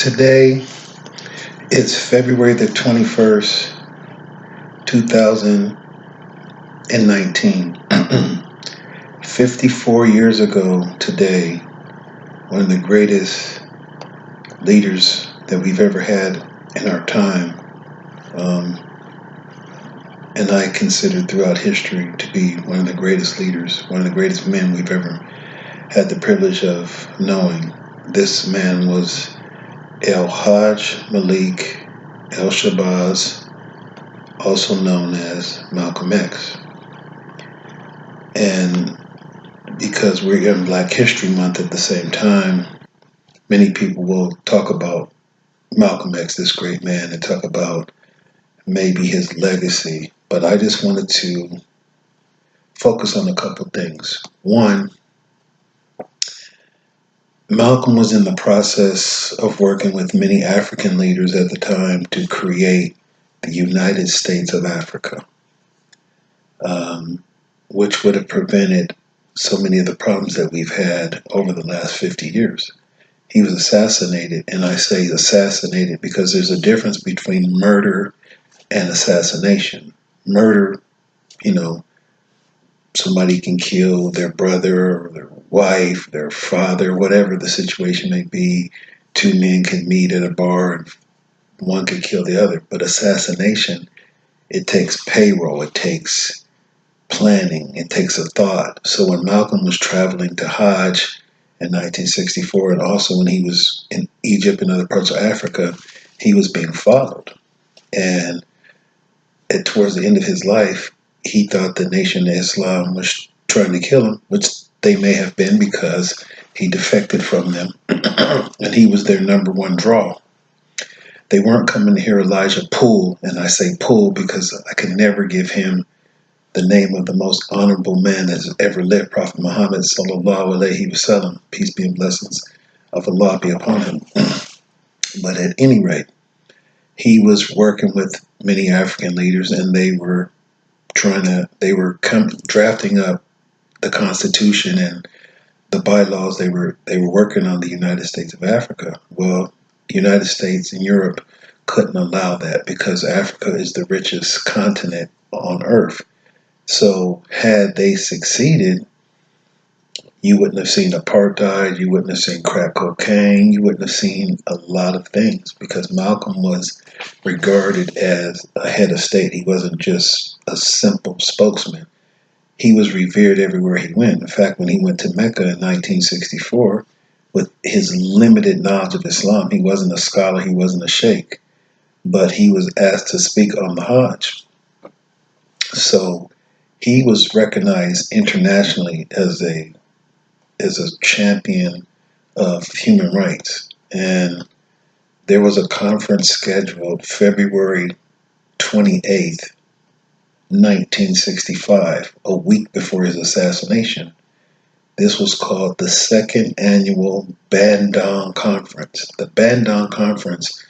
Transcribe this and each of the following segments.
Today it's February the 21st, 2019. 54 years ago today, one of the greatest leaders that we've ever had in our time, um, and I consider throughout history to be one of the greatest leaders, one of the greatest men we've ever had the privilege of knowing. This man was El Hajj Malik El Shabazz, also known as Malcolm X. And because we're in Black History Month at the same time, many people will talk about Malcolm X, this great man, and talk about maybe his legacy. But I just wanted to focus on a couple things. One, Malcolm was in the process of working with many African leaders at the time to create the United States of Africa, which would have prevented so many of the problems that we've had over the last 50 years. He was assassinated, and I say assassinated because there's a difference between murder and assassination. Murder, somebody can kill their brother or their wife, their father, whatever the situation may be. Two men can meet at a bar and one could kill the other. But assassination, it takes payroll, it takes planning, it takes a thought. So when Malcolm was traveling to Hajj in 1964, and also when he was in Egypt and other parts of Africa, he was being followed. And towards the end of his life, he thought the Nation of Islam was trying to kill him, which they may have been because he defected from them, and he was their number one draw. They weren't coming to hear Elijah Poole, and I say Poole because I could never give him the name of the most honorable man that has ever lived, Prophet Muhammad sallallahu alaihi wasallam, peace be and blessings of Allah be upon him. But at any rate, he was working with many African leaders, and they were drafting up the Constitution and the bylaws. They were working on the United States of Africa. Well, the United States and Europe couldn't allow that because Africa is the richest continent on earth. So had they succeeded, you wouldn't have seen apartheid, you wouldn't have seen crack cocaine, you wouldn't have seen a lot of things because Malcolm was regarded as a head of state. He wasn't just a simple spokesman. He was revered everywhere he went. In fact, when he went to Mecca in 1964, with his limited knowledge of Islam, he wasn't a scholar, he wasn't a sheikh, but he was asked to speak on the Hajj. So he was recognized internationally as a champion of human rights. And there was a conference scheduled February 28th, 1965, a week before his assassination. This was called the Second Annual Bandung Conference. The Bandung Conference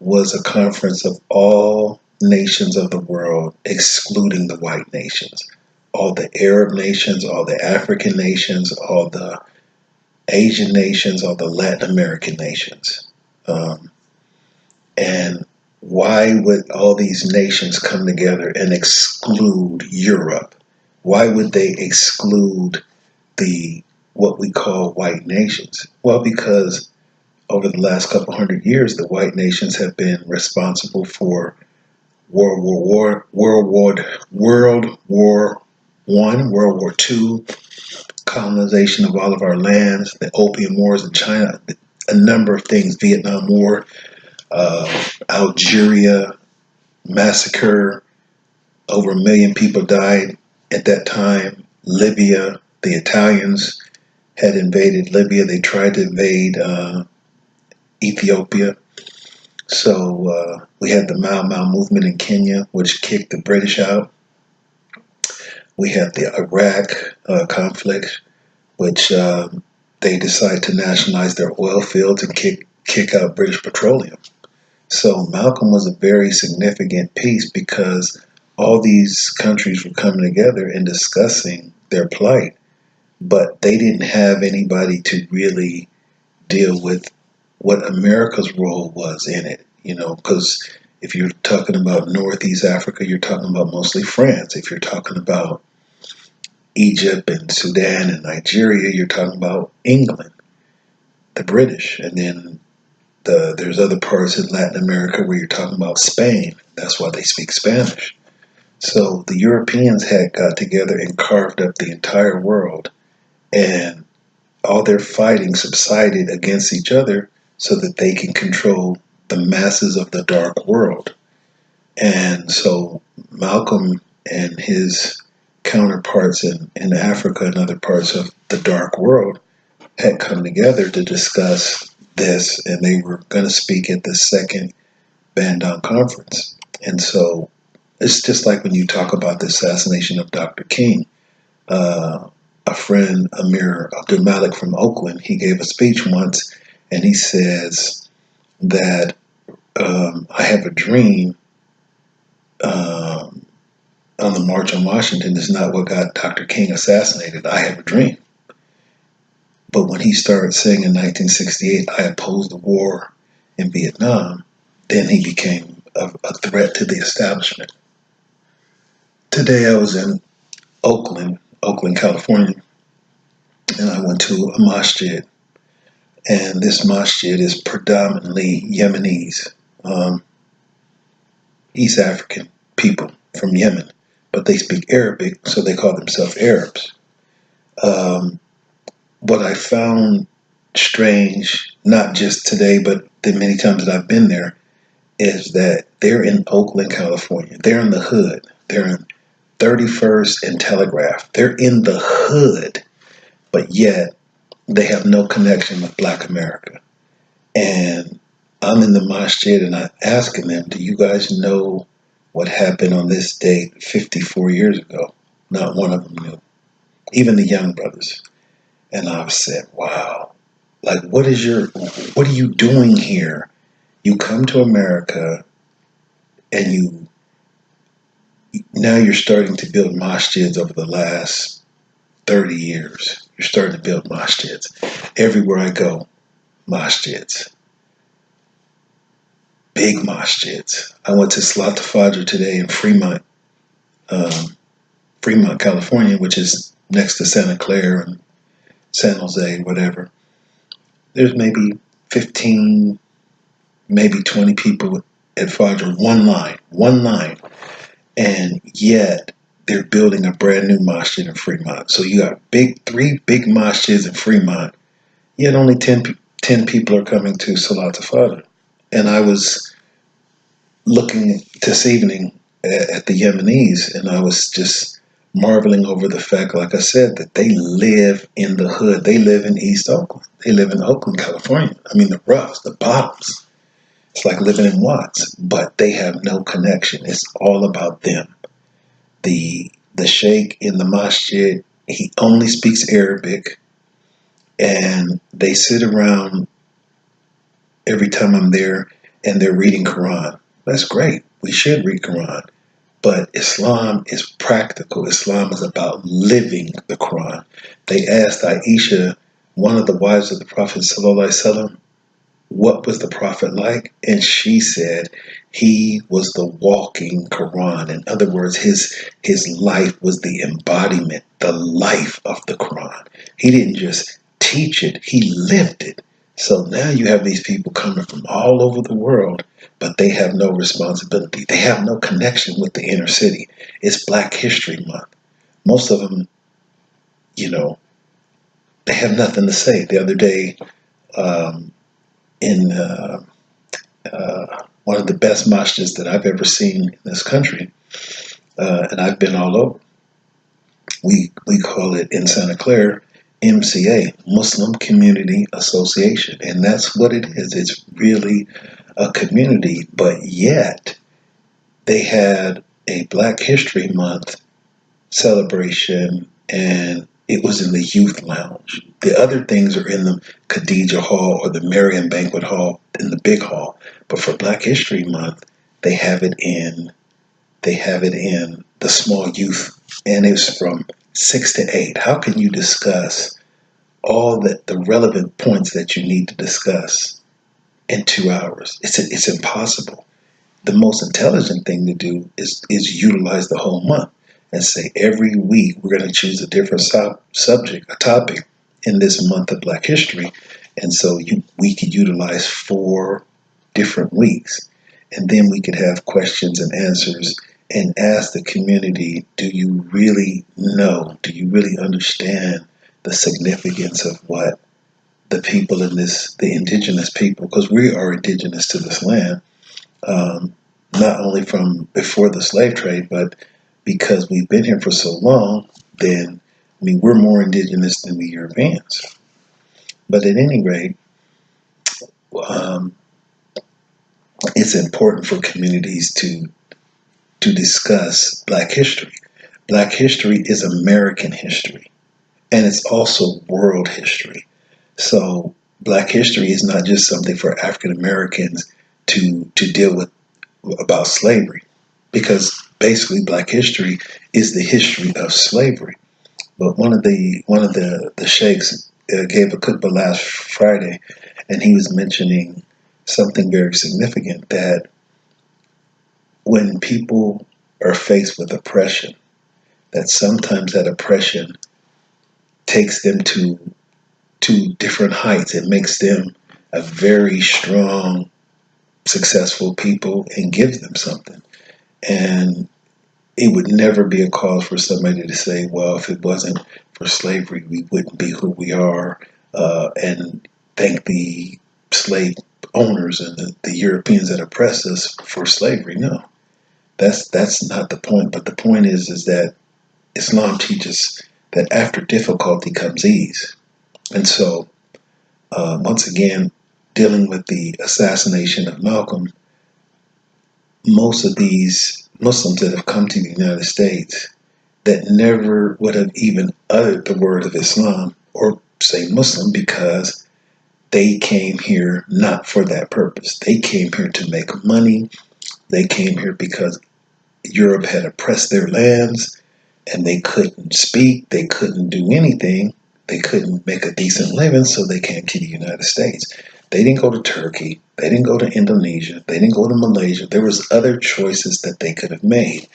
was a conference of all nations of the world, excluding the white nations. All the Arab nations, all the African nations, all the Asian nations, all the Latin American nations. And why would all these nations come together and exclude Europe? Why would they exclude what we call white nations? Well, because over the last couple hundred years, the white nations have been responsible for World War One, World War II, colonization of all of our lands, the Opium Wars in China, a number of things, Vietnam War, Algeria massacre, over 1 million people died at that time. Libya, the Italians had invaded Libya. They tried to invade Ethiopia. So we had the Mau Mau movement in Kenya, which kicked the British out. We had the Iraq conflict, which they decided to nationalize their oil fields and kick out British petroleum. So Malcolm was a very significant piece because all these countries were coming together and discussing their plight, but they didn't have anybody to really deal with what America's role was in it, because if you're talking about Northeast Africa, you're talking about mostly France. If you're talking about Egypt and Sudan and Nigeria, you're talking about England, the British, and then there's other parts in Latin America where you're talking about Spain. That's why they speak Spanish. So the Europeans had got together and carved up the entire world, and all their fighting subsided against each other so that they can control the masses of the dark world. And so Malcolm and his counterparts in Africa and other parts of the dark world had come together to discuss this, and they were going to speak at the second Bandung conference. And so it's just like when you talk about the assassination of Dr. King. A friend, Amir Abdul-Malik from Oakland, he gave a speech once, and he says that I have a dream on the March on Washington is not what got Dr. King assassinated. I have a dream. But when he started saying in 1968, I opposed the war in Vietnam, then he became a threat to the establishment. Today I was in Oakland, California, and I went to a masjid. And this masjid is predominantly Yemenis, East African people from Yemen, but they speak Arabic, so they call themselves Arabs. What I found strange, not just today, but the many times that I've been there, is that they're in Oakland, California. They're in the hood. They're in 31st and Telegraph. They're in the hood, but yet they have no connection with Black America. And I'm in the masjid and I'm asking them, do you guys know what happened on this date 54 years ago? Not one of them knew, even the young brothers. And I said, wow, like, what are you doing here? You come to America and now you're starting to build masjids over the last 30 years. You're starting to build masjids. Everywhere I go, masjids. Big masjids. I went to Salat al-Fajr today in Fremont, California, which is next to Santa Clara and San Jose, whatever. There's maybe 15, maybe 20 people at Fajr, one line. And yet they're building a brand new masjid in Fremont. So you got three big masjids in Fremont, yet only 10 people are coming to Salat al-Fajr. And I was looking this evening at the Yemenis, and I was just marveling over the fact, like I said, that they live in the hood. They live in East Oakland. They live in Oakland, California. I mean, the roughs, the bottoms. It's like living in Watts, but they have no connection. It's all about them. The sheikh in the masjid, he only speaks Arabic, and they sit around every time I'm there, and they're reading Quran. That's great. We should read Quran. But Islam is practical. Islam is about living the Quran. They asked Aisha, one of the wives of the Prophet ﷺ, what was the Prophet like? And she said he was the walking Quran. In other words, his life was the embodiment, the life of the Quran. He didn't just teach it, he lived it. So now you have these people coming from all over the world, but they have no responsibility. They have no connection with the inner city. It's Black History Month. Most of them, they have nothing to say. The other day, in one of the best masjids that I've ever seen in this country, and I've been all over. We call it in Santa Clara MCA, Muslim Community Association, and that's what it is. It's really a community, but yet they had a Black History Month celebration, and it was in the youth lounge. The other things are in the Khadija Hall or the Marion Banquet Hall in the big hall. But for Black History Month, they have it in the small youth, and it's from 6 to 8. How can you discuss all the relevant points that you need to discuss in 2 hours. It's impossible. The most intelligent thing to do is utilize the whole month and say every week we're going to choose a different subject, a topic in this month of Black History, and so we could utilize 4 different weeks, and then we could have questions and answers and ask the community, do you really know? Do you really understand the significance of what the people in this, the indigenous people, because we are indigenous to this land, not only from before the slave trade, but because we've been here for so long, then, I mean, we're more indigenous than the Europeans. But at any rate, um, it's important for communities to discuss Black history. Black history is American history, and it's also world history. So Black history is not just something for African Americans to deal with about slavery, because basically Black history is the history of slavery. But one of the sheikhs gave a khutbah last Friday, and he was mentioning something very significant, that when people are faced with oppression, that sometimes that oppression takes them to different heights. It makes them a very strong, successful people and gives them something. And it would never be a cause for somebody to say, well, if it wasn't for slavery, we wouldn't be who we are, and thank the slave owners and the Europeans that oppressed us for slavery. No, that's not the point. But the point is that Islam teaches that after difficulty comes ease. And so, once again, dealing with the assassination of Malcolm, most of these Muslims that have come to the United States that never would have even uttered the word of Islam or say Muslim, because they came here not for that purpose. They came here to make money. They came here because Europe had oppressed their lands and they couldn't speak, they couldn't do anything, they couldn't make a decent living, so they came to the United States. They didn't go to Turkey, they didn't go to Indonesia, they didn't go to Malaysia. There was other choices that they could have made,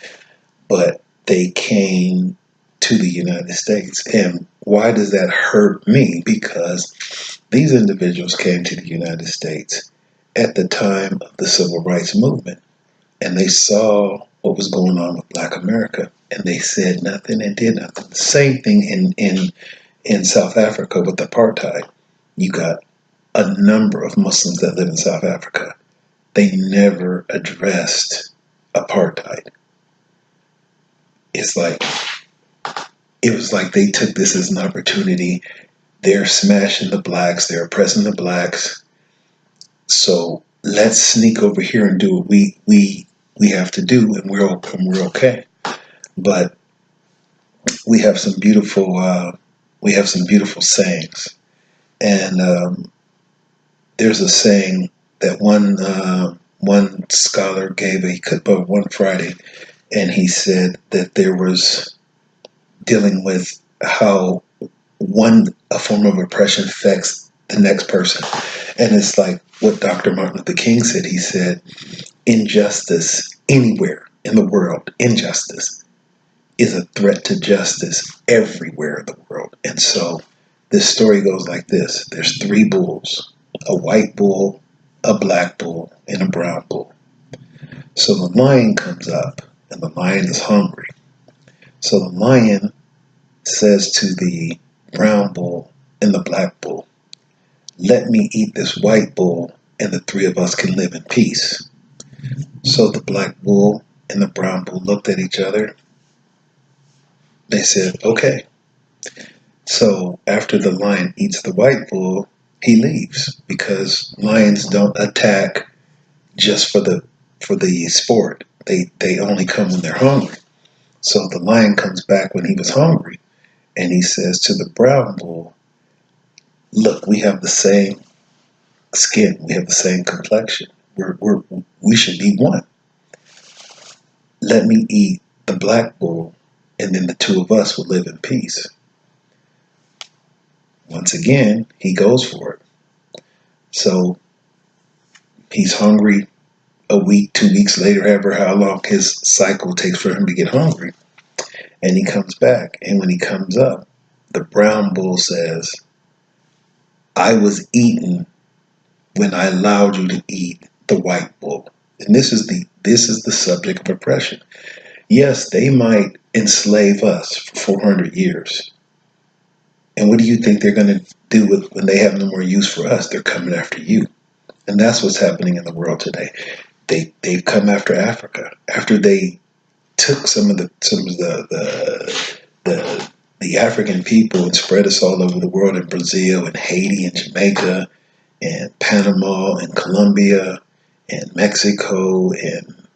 but they came to the United States. And why does that hurt me? Because these individuals came to the United States at the time of the Civil Rights Movement, and they saw what was going on with Black America, and they said nothing and did nothing. The same thing in South Africa with apartheid. You got a number of Muslims that live in South Africa. They never addressed apartheid. It was like they took this as an opportunity. They're smashing the blacks, they're oppressing the blacks. So let's sneak over here and do what we have to do, and we're okay. But we have some beautiful sayings, and there's a saying that one scholar gave a khutbah one Friday, and he said that there was dealing with how a form of oppression affects the next person, and it's like what Dr. Martin Luther King said. He said, injustice anywhere in the world, injustice is a threat to justice everywhere in the world. And so this story goes like this. There's 3 bulls, a white bull, a black bull, and a brown bull. So the lion comes up, and the lion is hungry. So the lion says to the brown bull and the black bull, let me eat this white bull, and the 3 of us can live in peace. So the black bull and the brown bull looked at each other. They said, okay. So after the lion eats the white bull, he leaves, because lions don't attack just for the sport. They only come when they're hungry. So the lion comes back when he was hungry, and he says to the brown bull, look, we have the same skin, we have the same complexion. We should be one. Let me eat the black bull, and then the 2 of us will live in peace. Once again, he goes for it. So He's hungry a week, 2 weeks later, ever how long his cycle takes for him to get hungry. And he comes back. And when he comes up, the brown bull says, I was eaten when I allowed you to eat the white bull. And this is the subject of oppression. Yes, they might enslave us for 400 years. And what do you think they're going to do when they have no more use for us? They're coming after you. And that's what's happening in the world today. They've come after Africa after they took some of the African people and spread us all over the world, in Brazil and Haiti and Jamaica and Panama and Colombia and Mexico and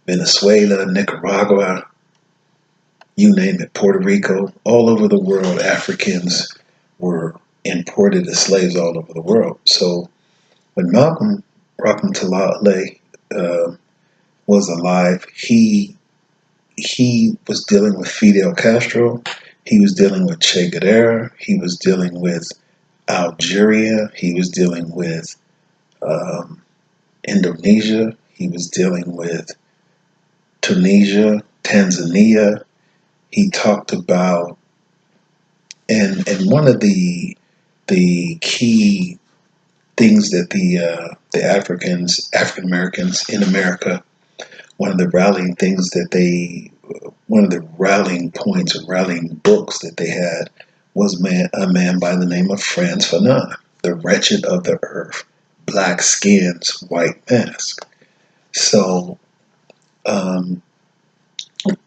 Venezuela, Nicaragua, you name it, Puerto Rico, all over the world. Africans were imported as slaves all over the world. So when Malcolm Rahmatullah was alive, he was dealing with Fidel Castro. He was dealing with Che Guevara. He was dealing with Algeria. He was dealing with Indonesia. He was dealing with Tunisia, Tanzania. He talked about, and one of the key things that the African Americans in America, one of the rallying points or rallying books that they had was a man by the name of Frantz Fanon, The Wretched of the Earth, Black Skins, White Mask. So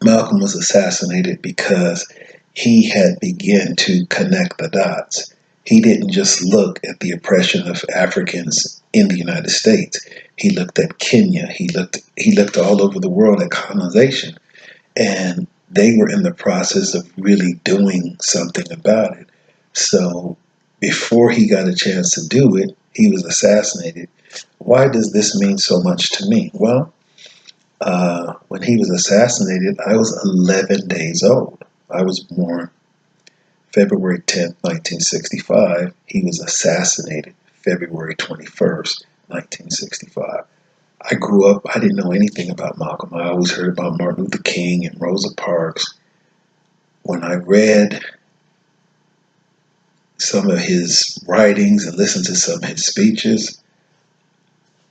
Malcolm was assassinated because he had begun to connect the dots. He didn't just look at the oppression of Africans in the United States. He looked at Kenya. He looked all over the world at colonization. And they were in the process of really doing something about it. So before he got a chance to do it, he was assassinated. Why does this mean so much to me? Well, when he was assassinated, I was 11 days old. I was born February 10th, 1965. He was assassinated February 21st, 1965. I grew up, I didn't know anything about Malcolm. I always heard about Martin Luther King and Rosa Parks. When I read some of his writings and listened to some of his speeches,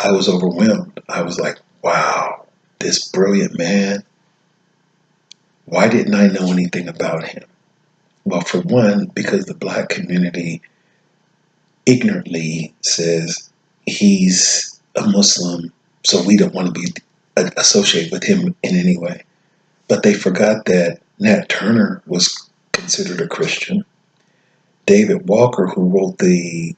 I was overwhelmed. I was like, wow, this brilliant man. Why didn't I know anything about him? Well, for one, because the black community ignorantly says he's a Muslim, so we don't want to be associated with him in any way. But they forgot that Nat Turner was considered a Christian. David Walker, who wrote the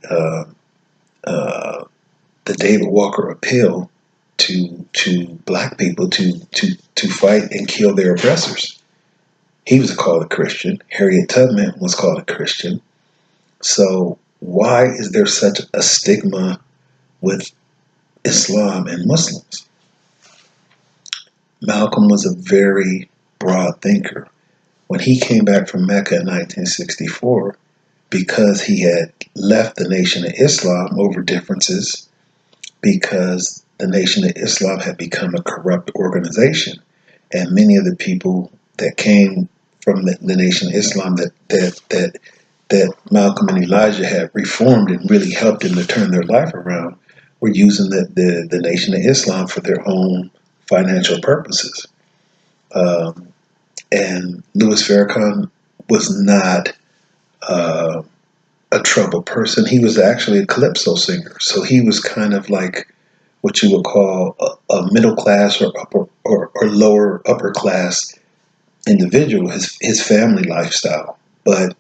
David Walker Appeal to black people to fight and kill their oppressors, he was called a Christian. Harriet Tubman was called a Christian. So why is there such a stigma with Islam and Muslims? Malcolm was a very broad thinker. When he came back from Mecca in 1964, because he had left the Nation of Islam over differences, because the Nation of Islam had become a corrupt organization, and many of the people that came from the Nation of Islam that Malcolm and Elijah had reformed and really helped them to turn their life around were using the Nation of Islam for their own financial purposes. And Louis Farrakhan was not a troubled person. He was actually a calypso singer. So he was kind of like what you would call a middle class or upper or lower upper class individual, his family lifestyle. But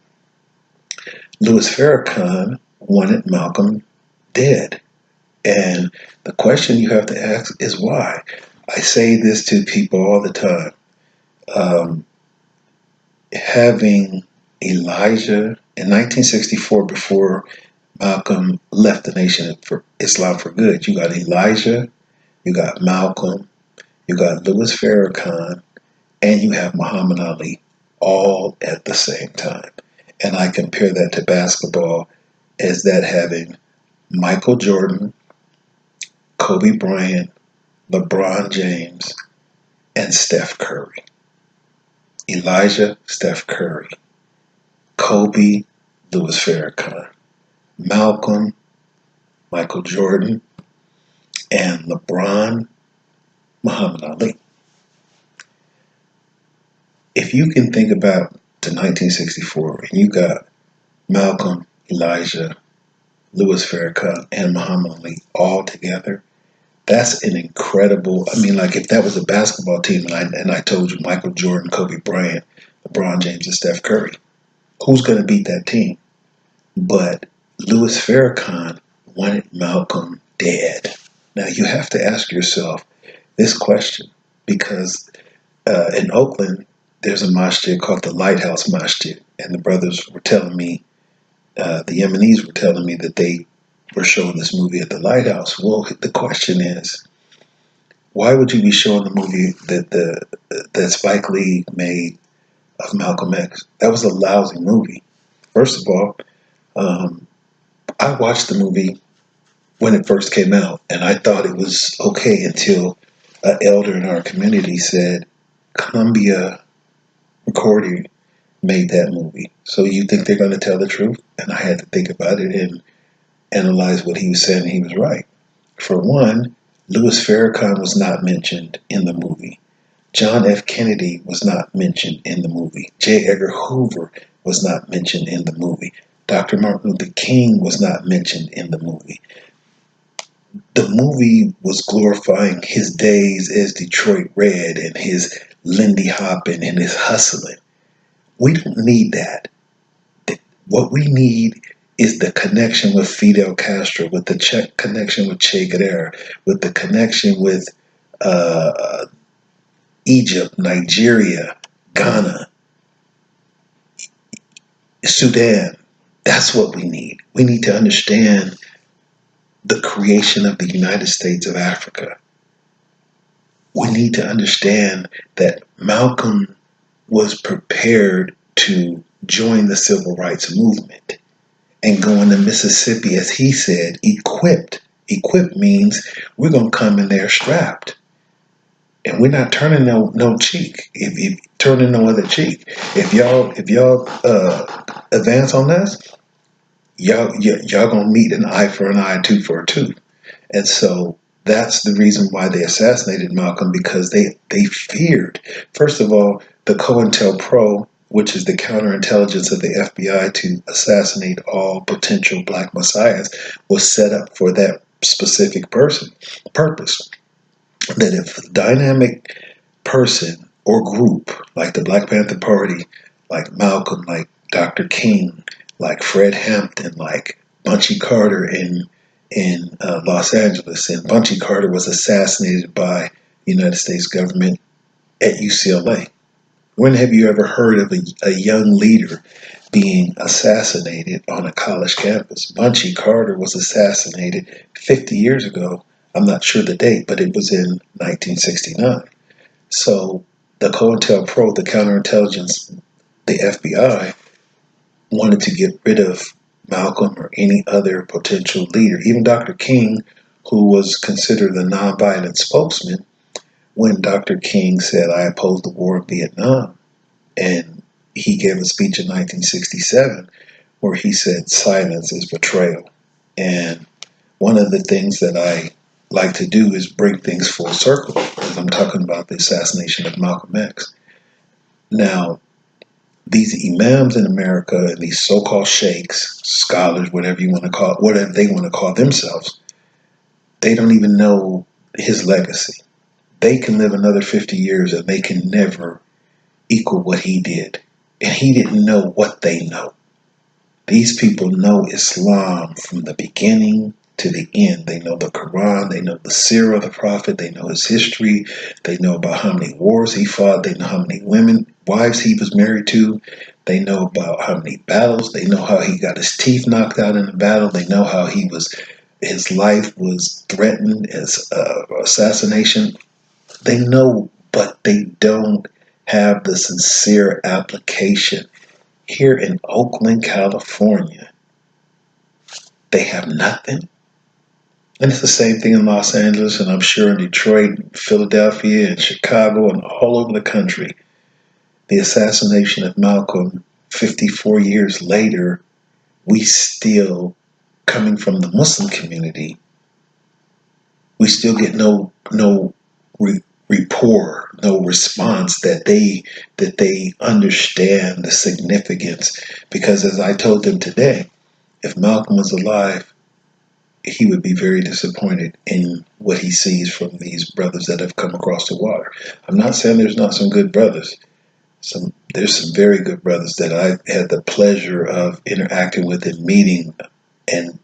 Louis Farrakhan wanted Malcolm dead. And the question you have to ask is why. I say this to people all the time. Having Elijah in 1964, before Malcolm left the Nation for Islam for good, you got Elijah, you got Malcolm, you got Louis Farrakhan, and you have Muhammad Ali, all at the same time. And I compare that to basketball as that having Michael Jordan, Kobe Bryant, LeBron James, and Steph Curry. Elijah, Steph Curry. Kobe, Louis Farrakhan. Malcolm, Michael Jordan, and LeBron, Muhammad Ali. If you can think about the 1964 and you got Malcolm, Elijah, Louis Farrakhan, and Muhammad Ali all together, that's an incredible. I mean, like if that was a basketball team and I told you Michael Jordan, Kobe Bryant, LeBron James, and Steph Curry, who's going to beat that team? But Louis Farrakhan wanted Malcolm dead. Now you have to ask yourself this question because in Oakland, there's a masjid called the Lighthouse Masjid, and the brothers were telling me, the Yemenis were telling me that they were showing this movie at the Lighthouse. Well, the question is, why would you be showing the movie that Spike Lee made of Malcolm X? That was a lousy movie. First of all, I watched the movie when it first came out, and I thought it was okay until an elder in our community said, Columbia Recording made that movie. So you think they're going to tell the truth? And I had to think about it and analyze what he was saying. He was right. For one, Louis Farrakhan was not mentioned in the movie. John F. Kennedy was not mentioned in the movie. J. Edgar Hoover was not mentioned in the movie. Dr. Martin Luther King was not mentioned in the movie. The movie was glorifying his days as Detroit Red and his Lindy Hopping and his hustling. We don't need that. What we need is the connection with Fidel Castro, with the connection with Che Guevara, with the connection with Egypt, Nigeria, Ghana, Sudan. That's what we need. We need to understand the creation of the United States of Africa. We need to understand that Malcolm was prepared to join the civil rights movement and go into Mississippi, as he said, equipped. Equipped means we're going to come in there strapped. And we're not turning no cheek. If turning no other cheek. If y'all advance on this, y'all gonna meet an eye for an eye, tooth for a tooth. And so that's the reason why they assassinated Malcolm, because they feared, first of all, the COINTELPRO, which is the counterintelligence of the FBI to assassinate all potential black messiahs, was set up for that specific purpose. That if a dynamic person or group like the Black Panther Party, like Malcolm, like Dr. King, like Fred Hampton, like Bunchy Carter in Los Angeles, and Bunchy Carter was assassinated by the United States government at UCLA. When have you ever heard of a young leader being assassinated on a college campus? Bunchy Carter was assassinated 50 years ago. I'm not sure the date, but it was in 1969. So the COINTELPRO, the counterintelligence, the FBI, wanted to get rid of Malcolm or any other potential leader. Even Dr. King, who was considered the nonviolent spokesman, when Dr. King said, I oppose the war in Vietnam, and he gave a speech in 1967 where he said, silence is betrayal. And one of the things that I like to do is bring things full circle, as I'm talking about the assassination of Malcolm X. Now, these imams in America and these so-called sheikhs, scholars, whatever you want to call it, whatever they want to call themselves, they don't even know his legacy. They can live another 50 years and they can never equal what he did. And he didn't know what they know. These people know Islam from the beginning to the end. They know the Quran, they know the seerah of the Prophet, they know his history, they know about how many wars he fought, they know how many wives he was married to, they know about how many battles, they know how he got his teeth knocked out in a battle, they know how his life was threatened as assassination. They know, but they don't have the sincere application. Here in Oakland, California, they have nothing. And it's the same thing in Los Angeles, and I'm sure in Detroit, Philadelphia, and Chicago, and all over the country. The assassination of Malcolm, 54 years later, we still, coming from the Muslim community, we still get no rapport, no response that they understand the significance. Because as I told them today, if Malcolm was alive, he would be very disappointed in what he sees from these brothers that have come across the water. I'm not saying there's not some good brothers. There's some very good brothers that I had the pleasure of interacting with and meeting, and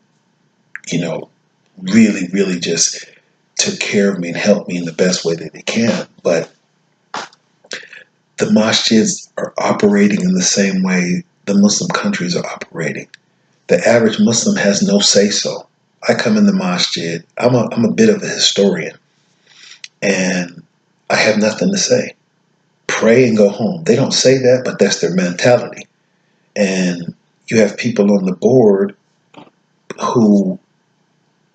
really, really just took care of me and helped me in the best way that they can. But the masjids are operating in the same way the Muslim countries are operating. The average Muslim has no say-so. I come in the masjid. I'm a bit of a historian, and I have nothing to say. Pray and go home. They don't say that, but that's their mentality. And you have people on the board who,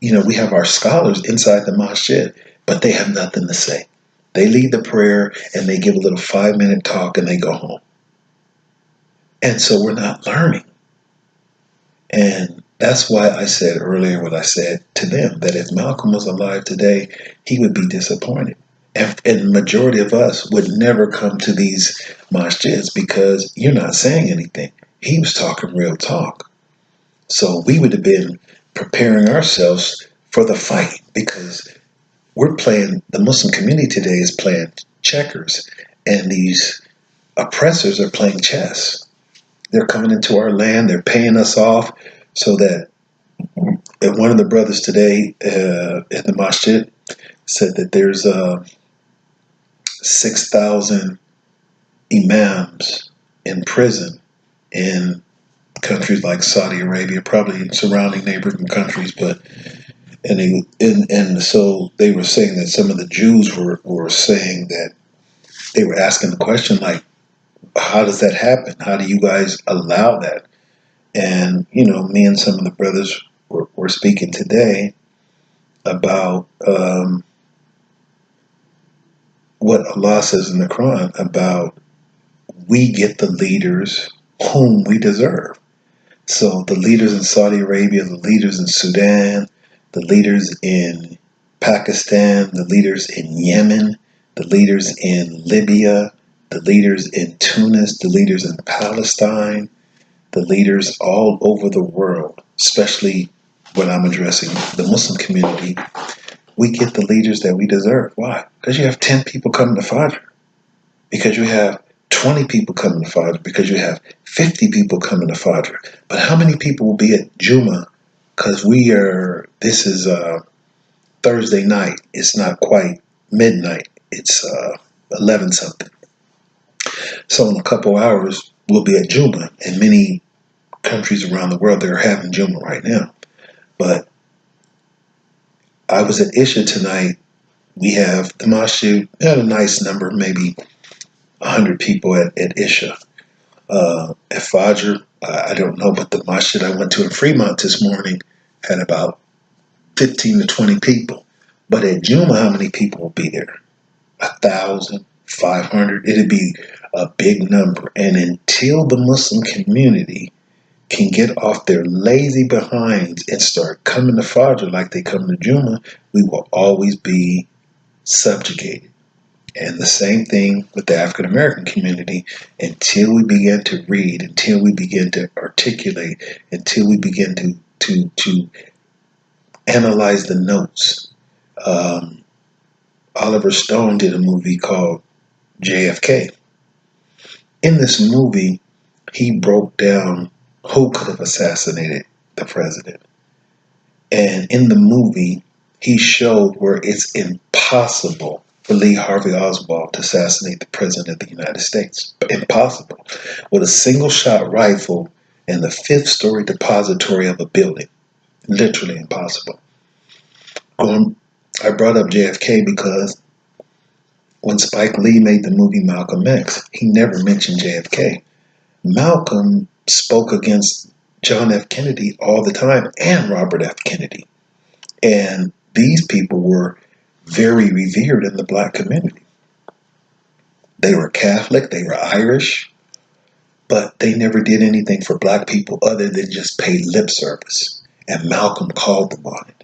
we have our scholars inside the masjid, but they have nothing to say. They lead the prayer and they give a little 5-minute talk and they go home. And so we're not learning. And that's why I said earlier what I said to them, that if Malcolm was alive today, he would be disappointed. And the majority of us would never come to these masjids because you're not saying anything. He was talking real talk. So we would have been preparing ourselves for the fight, because the Muslim community today is playing checkers, and these oppressors are playing chess. They're coming into our land, they're paying us off, so that, and one of the brothers today in the masjid said that there's 6,000 imams in prison in countries like Saudi Arabia, probably in surrounding neighboring countries, and so they were saying that some of the Jews were saying that they were asking the question, like, how does that happen? How do you guys allow that? And me and some of the brothers were speaking today about what Allah says in the Quran about we get the leaders whom we deserve. So the leaders in Saudi Arabia, the leaders in Sudan, the leaders in Pakistan, the leaders in Yemen, the leaders in Libya, the leaders in Tunis, the leaders in Palestine, the leaders all over the world, especially when I'm addressing the Muslim community, we get the leaders that we deserve. Why? Because you have 10 people coming to Fajr. Because you have 20 people coming to Fajr. Because you have 50 people coming to Fajr. But how many people will be at Juma? Because this is Thursday night. It's not quite midnight. It's 11 something. So in a couple hours, we'll be at Juma. In many countries around the world, they're having Juma right now. But I was at Isha tonight. We have the masjid, had a nice number, maybe 100 people at Isha. At Fajr, I don't know, but the masjid I went to in Fremont this morning had about 15 to 20 people. But at Juma, how many people will be there? 1,000, 500. It'd be a big number. And until the Muslim community can get off their lazy behinds and start coming to Fajr like they come to Juma, we will always be subjugated. And the same thing with the African American community. Until we begin to read, until we begin to articulate, until we begin to analyze the notes. Oliver Stone did a movie called JFK. In this movie, he broke down who could have assassinated the president. And in the movie, he showed where it's impossible for Lee Harvey Oswald to assassinate the president of the United States. Impossible. With a single shot rifle in the 5th story depository of a building. Literally impossible. I brought up JFK because when Spike Lee made the movie Malcolm X, he never mentioned JFK. Malcolm spoke against John F. Kennedy all the time, and Robert F. Kennedy. And these people were very revered in the black community. They were Catholic, they were Irish, but they never did anything for black people other than just pay lip service. And Malcolm called them on it.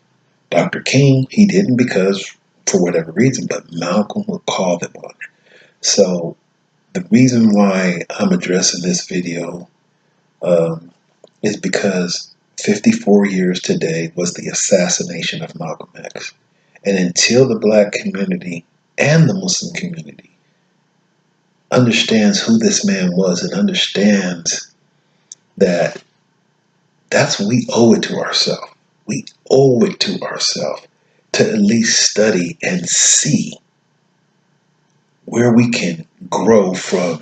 Dr. King, he didn't because for whatever reason, but Malcolm would call them on it. So the reason why I'm addressing this video is because 54 years today was the assassination of Malcolm X. And until the black community and the Muslim community understands who this man was and understands that we owe it to ourselves. We owe it to ourselves to at least study and see where we can grow from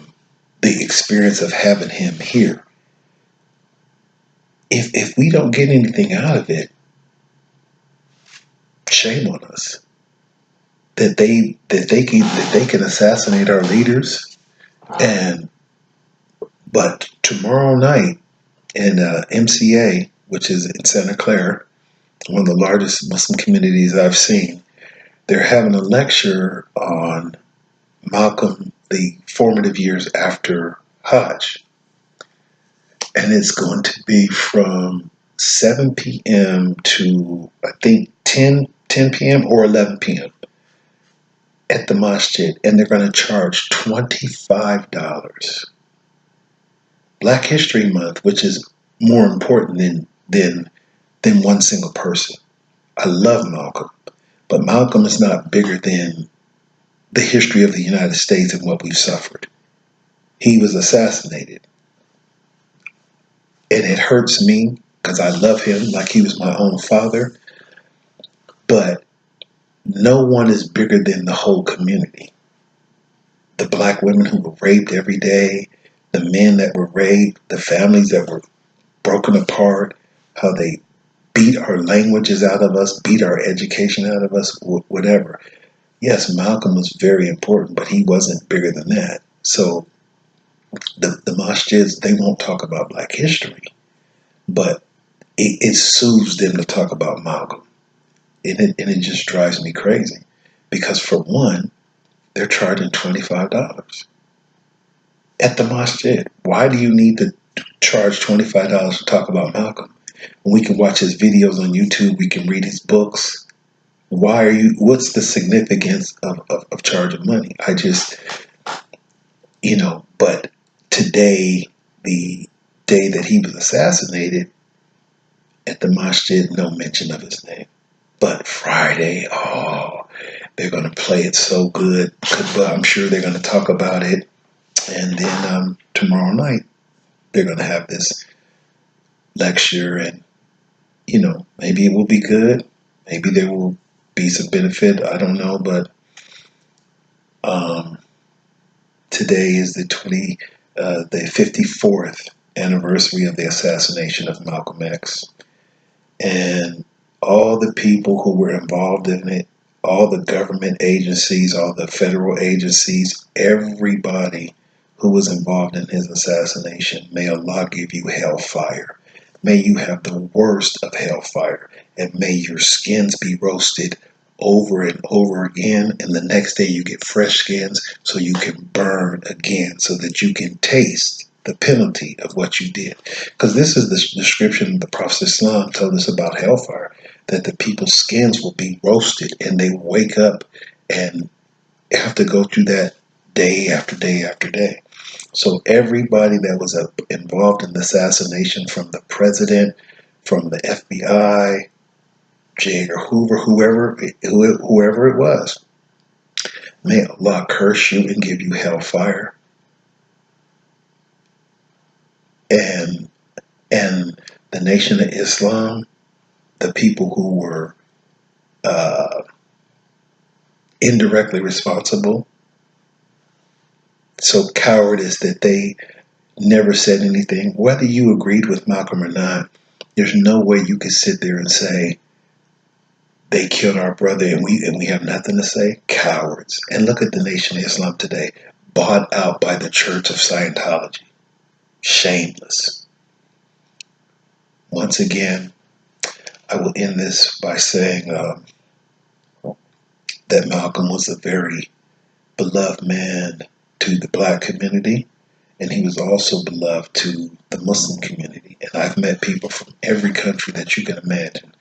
the experience of having him here. If we don't get anything out of it, shame on us. That they can assassinate our leaders, but tomorrow night in MCA, which is in Santa Clara, one of the largest Muslim communities I've seen, they're having a lecture on Malcolm, the formative years after Hajj. And it's going to be from 7 p.m. to, I think, 10 p.m. or 11 p.m. at the masjid. And they're going to charge $25. Black History Month, which is more important than one single person. I love Malcolm, but Malcolm is not bigger than the history of the United States and what we've suffered. He was assassinated. And it hurts me because I love him like he was my own father. But no one is bigger than the whole community. The black women who were raped every day, the men that were raped, the families that were broken apart, how they beat our languages out of us, beat our education out of us, whatever. Yes, Malcolm was very important, but he wasn't bigger than that. So the masjids, they won't talk about black history, but it soothes them to talk about Malcolm. And it just drives me crazy because, for one, they're charging $25 at the masjid. Why do you need to charge $25 to talk about Malcolm? When we can watch his videos on YouTube, we can read his books. What's the significance of charging money? I just, but today, the day that he was assassinated, at the masjid, no mention of his name. But Friday, they're going to play it so good. But I'm sure they're going to talk about it. And then tomorrow night, they're going to have this lecture. And, maybe it will be good. Maybe there will be some benefit. I don't know. But today is the 54th anniversary of the assassination of Malcolm X. And all the people who were involved in it, all the government agencies, all the federal agencies, everybody who was involved in his assassination, may Allah give you hellfire. May you have the worst of hellfire, and may your skins be roasted over and over again, and the next day you get fresh skins so you can burn again, so that you can taste the penalty of what you did. Because this is the description the Prophet Islam told us about hellfire, that the people's skins will be roasted and they wake up and have to go through that day after day after day. So everybody that was involved in the assassination, from the president, from the FBI, J. Edgar Hoover, whoever it was, may Allah curse you and give you hellfire. And the Nation of Islam, the people who were indirectly responsible, so cowardice that they never said anything. Whether you agreed with Malcolm or not, there's no way you could sit there and say they killed our brother and we have nothing to say. Cowards. And look at the Nation of Islam today, bought out by the Church of Scientology. Shameless. Once again, I will end this by saying that Malcolm was a very beloved man to the black community, and he was also beloved to the Muslim community. And I've met people from every country that you can imagine,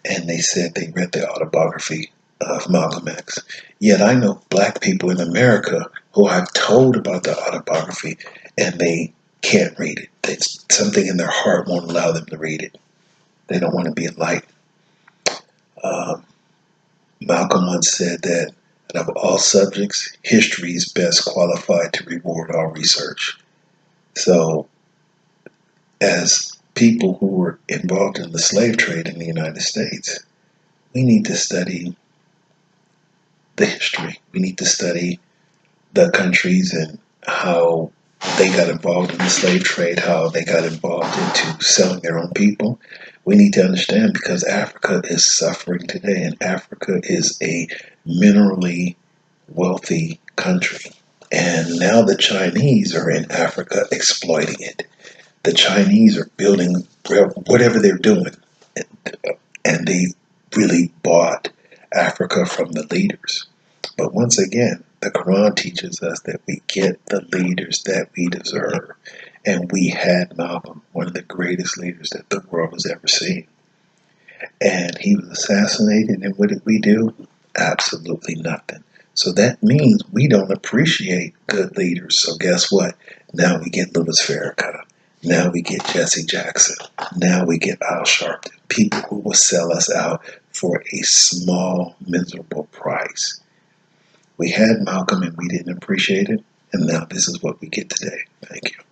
and they said they read the autobiography of Malcolm X. Yet I know black people in America who I've told about the autobiography, and they can't read it. It's something in their heart won't allow them to read it. They don't want to be enlightened. Um, Malcolm once said that out of all subjects, history is best qualified to reward all research. So, as people who were involved in the slave trade in the United States, we need to study the history. We need to study the countries and how they got involved in the slave trade, how they got involved into selling their own people. We need to understand because Africa is suffering today, and Africa is a minerally wealthy country. And now the Chinese are in Africa exploiting it. The Chinese are building whatever they're doing, and they really bought Africa from the leaders. But once again, the Quran teaches us that we get the leaders that we deserve. And we had Malcolm, one of the greatest leaders that the world has ever seen. And he was assassinated, and what did we do? Absolutely nothing. So that means we don't appreciate good leaders. So guess what? Now we get Louis Farrakhan. Now we get Jesse Jackson. Now we get Al Sharpton. People who will sell us out for a small, miserable price. We had Malcolm and we didn't appreciate it. And now this is what we get today. Thank you.